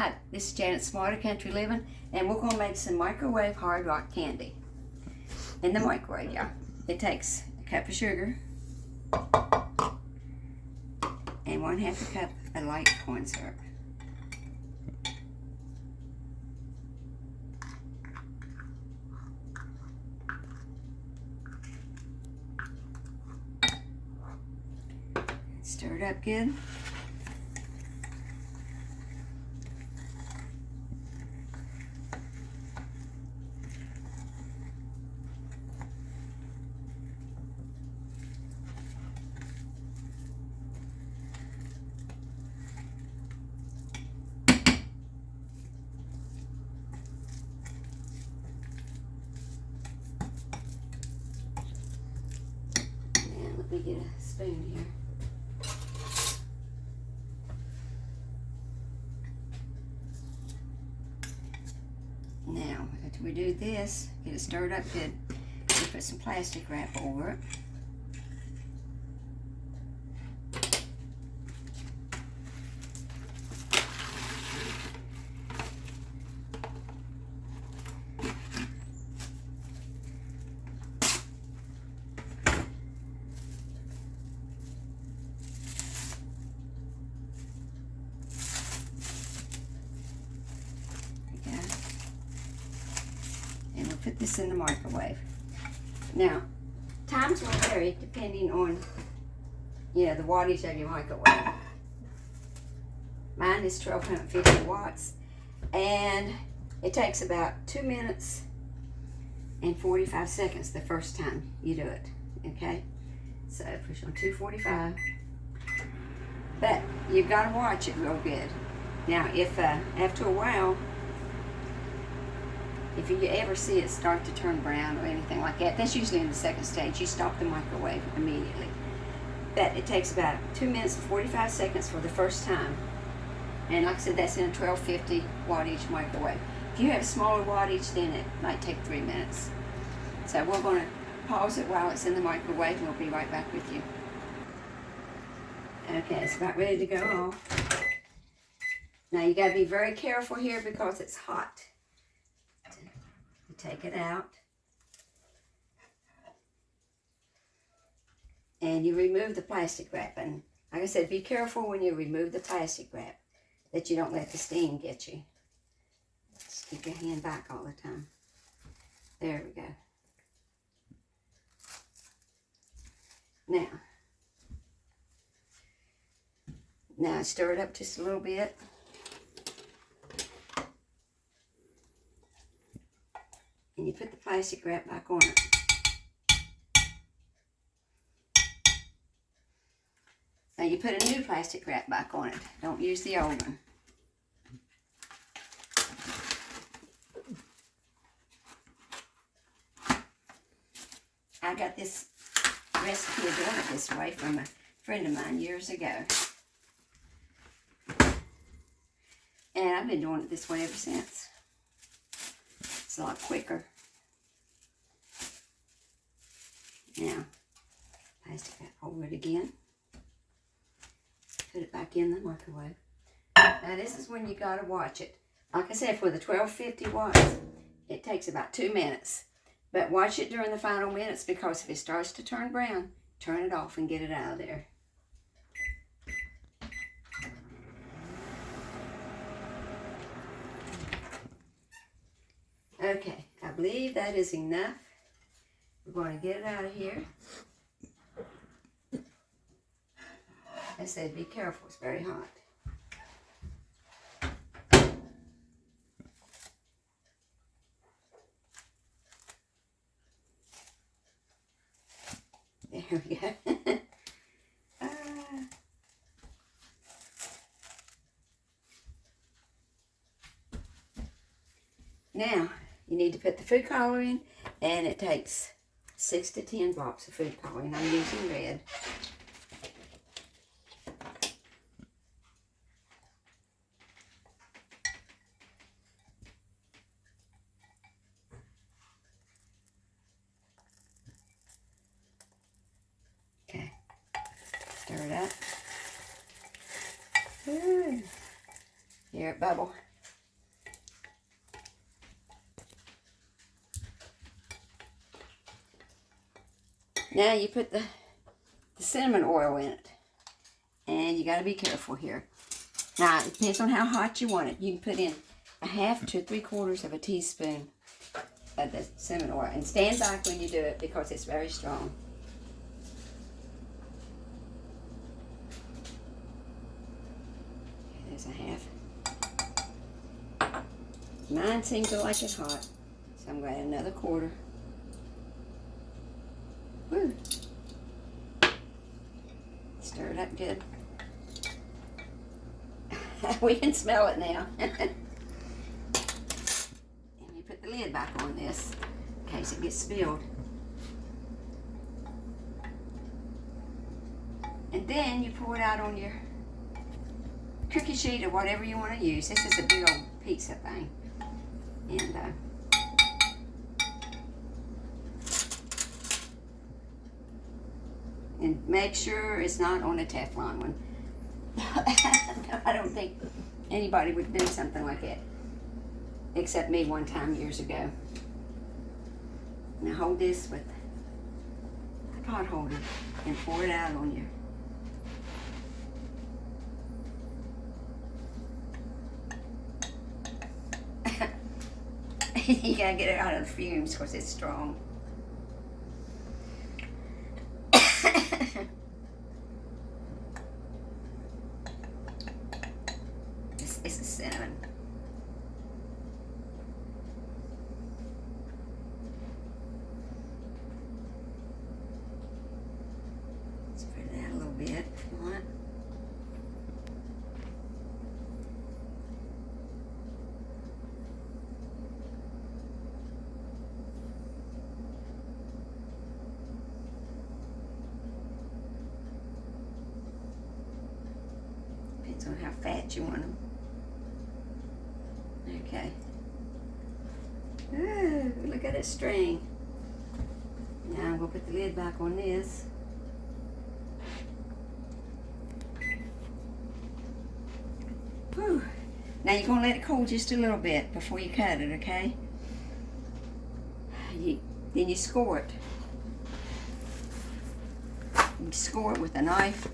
Hi, this is Janet Smarter Country Living, and we're going to make some microwave hard rock candy in the microwave, y'all. It takes a cup of sugar and 1/2 a cup of light corn syrup. Stir it up good. And let me get a spoon here. Now, after we do this, get it stirred up good, we put some plastic wrap over it. And we'll put this in the microwave. Now, times will vary depending on, the wattage of your microwave. Mine is 1250 watts, and it takes about 2 minutes and 45 seconds the first time you do it, okay? So push on 245, but you've got to watch it real good. Now, if after a while, if you ever see it start to turn brown or anything like that, that's usually in the second stage. You stop the microwave immediately. But it takes about 2 minutes and 45 seconds for the first time. And like I said, that's in a 1250 wattage microwave. If you have smaller wattage, then it might take 3 minutes. So we're going to pause it while it's in the microwave, and we'll be right back with you. Okay, it's about ready to go off. Now you got to be very careful here because it's hot. You take it out, and you remove the plastic wrap. And like I said, be careful when you remove the plastic wrap that you don't let the steam get you. Just keep your hand back all the time. There we go. Now stir it up just a little bit. And you put the plastic wrap back on it. Now you put a new plastic wrap back on it. Don't use the old one. I got this recipe of doing it this way from a friend of mine years ago. And I've been doing it this way ever since. It's a lot quicker. Now, plastic wrap over it again. Put it back in the microwave. Now this is when you gotta watch it. Like I said, for the 1250 watts, it takes about 2 minutes. But watch it during the final minutes, because if it starts to turn brown, turn it off and get it out of there. Okay, I believe that is enough. We're going to get it out of here. I said, be careful, it's very hot. There we go. Now, you need to put the food coloring, and it takes 6 to 10 drops of food coloring. I'm using red. Okay, stir it up. Ooh. Hear it bubble. Now you put the cinnamon oil in it. And you got to be careful here. Now, it depends on how hot you want it. You can put in 1/2 to 3/4 of a teaspoon of the cinnamon oil. And stand back when you do it because it's very strong. There's 1/2. Mine seems to like it hot. So I'm going to add another 1/4. Woo. Stir it up good. We can smell it now. And you put the lid back on this in case it gets spilled. And then you pour it out on your cookie sheet or whatever you want to use. This is a big old pizza thing. And make sure it's not on a Teflon one. I don't think anybody would do something like that, except me one time years ago. Now hold this with the pot holder and pour it out on you. You gotta get it out of the fumes because it's strong. It's a cinnamon. Spread it out a little bit if you want. Depends on how fat you want them. Okay. Ooh, look at that string. Now I'm going to put the lid back on this. Whew. Now you're going to let it cool just a little bit before you cut it, okay? Then you score it. You can score it with a knife,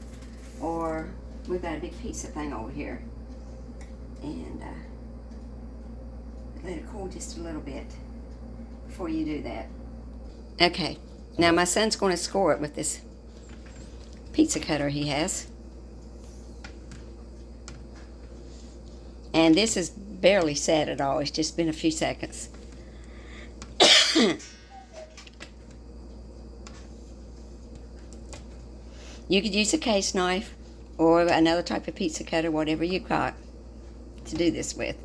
or we've got a big pizza thing over here. And let it cool just a little bit before you do that. Okay, now my son's going to score it with this pizza cutter he has. And this is barely set at all. It's just been a few seconds. You could use a case knife or another type of pizza cutter, whatever you've got to do this with.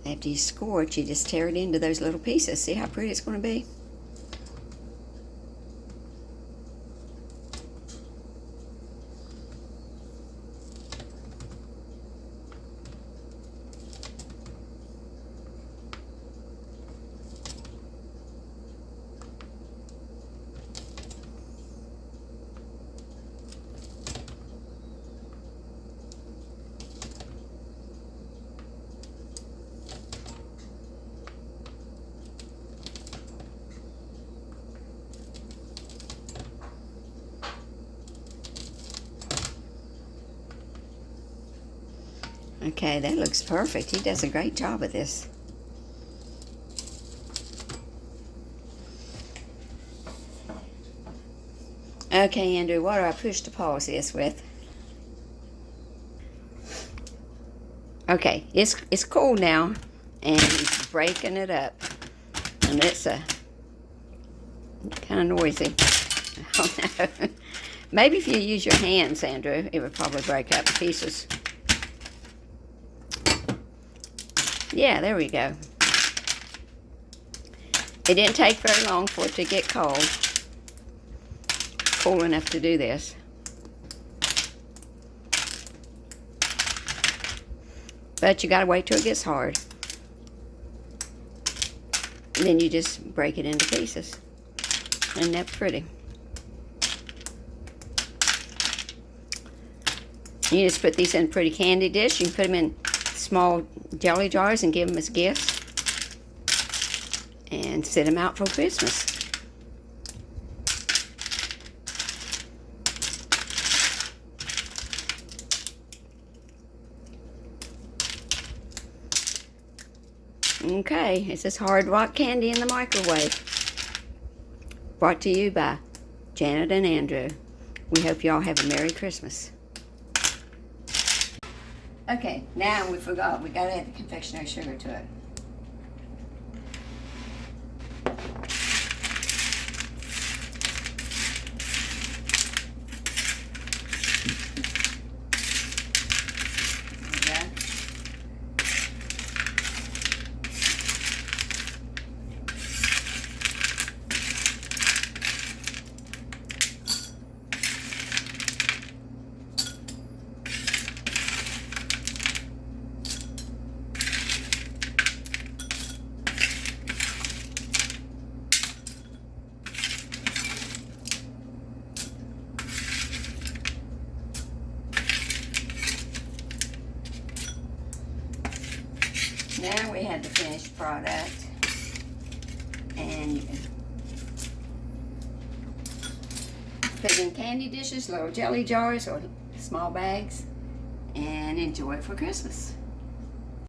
After you score it, you just tear it into those little pieces. See how pretty it's going to be? Okay, that looks perfect. He does a great job of this. Okay, Andrew, what do I push to pause this with? Okay, it's cool now, and he's breaking it up. And it's kind of noisy. Oh no. Maybe if you use your hands, Andrew, it would probably break up pieces. Yeah, there we go. It didn't take very long for it to get cold. Cool enough to do this. But you gotta wait till it gets hard. And then you just break it into pieces. Isn't that pretty? You just put these in a pretty candy dish. You can put them in small jelly jars and give them as gifts. And set them out for Christmas. Okay, this is Hard Rock Candy in the Microwave. Brought to you by Janet and Andrew. We hope y'all have a Merry Christmas. Okay, now we forgot. We gotta add the confectionery sugar to it. Now we have the finished product, and you can put it in candy dishes, little jelly jars, or small bags, and enjoy it for Christmas.